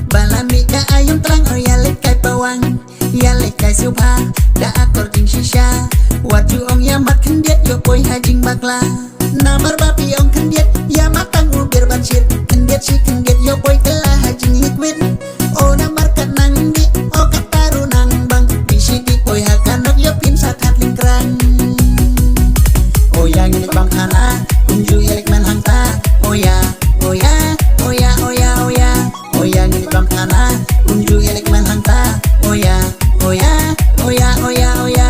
Balamika ayam terang oh ya lekai pawang ya lekai siupa da akor jing shisha waju ong ya mat kendiet yo boy hajing bakla namar bapi ong kendiet ya matang ubir banjir kendiet si kendiet yo boy telah hajing liquid oh namar kanang di oh kataru nang bang bisi di boy hakanok yo pin sakat lingkrang oh ya ngilik bang kana kunju ilik men hangta oh ya oh ya oh ya oh ya oh ya oh ya ngilik bang kana kunju ilik men hangta oh ya oh ya oh ya oh ya oh ya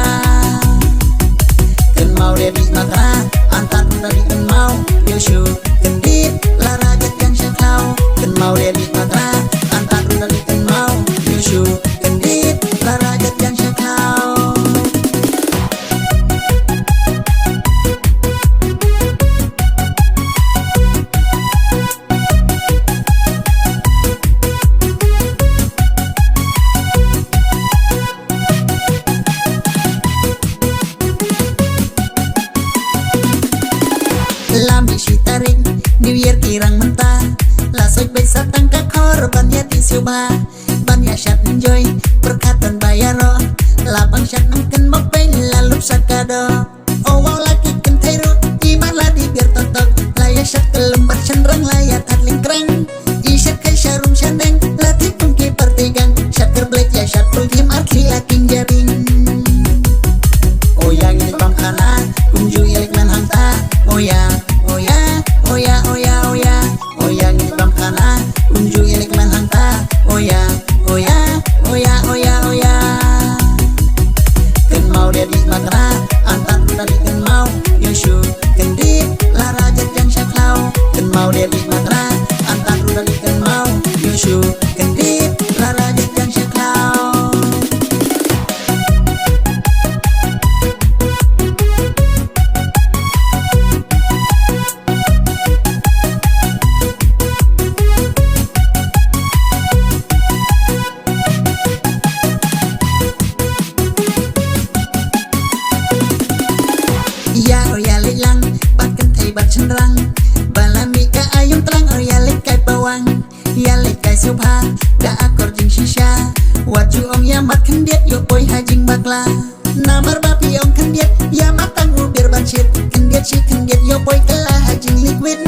ken mau debi matra antar dari ken mau yoshu kendit lara jatkan syaklau ken mau debi matra antar dari ken mau yoshu kendit lara jatkan syaklau Lami shitaring New Year kirang mentah Lasoy baik satang kakor Banya tisiuba Banya syat enjoy Perkatan bayaro Labang syat nangken mokpen Lalup sakado Oh wow laki kentairu Iman ladi biar totok Laya syat kelembar cenderang Laya tat lingkrang Isyat kai syarum syandeng Latih pungki pertigang Syat kerblek ya syat pultim Arki laking jabing Oh yang ini pam kana Kunju ilik men hangta Oh ya oh ya oh ya oh ya oh ya oh ya ngilik bang kana kunju ilik men hangta oh ya oh ya oh ya oh ya oh ya ken mau dedi matra antar dari ken mau yoshu kendi lara jatkan syaklau ken mau dedi matra antar dari ken mau yoshu kendi lara jatkan syaklau ya oh ya lelang batkan thai bat cenderang balamika ayam terang oh ya lekai pawang ya lekai siupa da akor jing shisha waju ong ya mat kendiet yo boy hajing bakla namar bapi ong kendiet ya matang ubir banjir kendiet si kendiet yo boy telah hajing liquid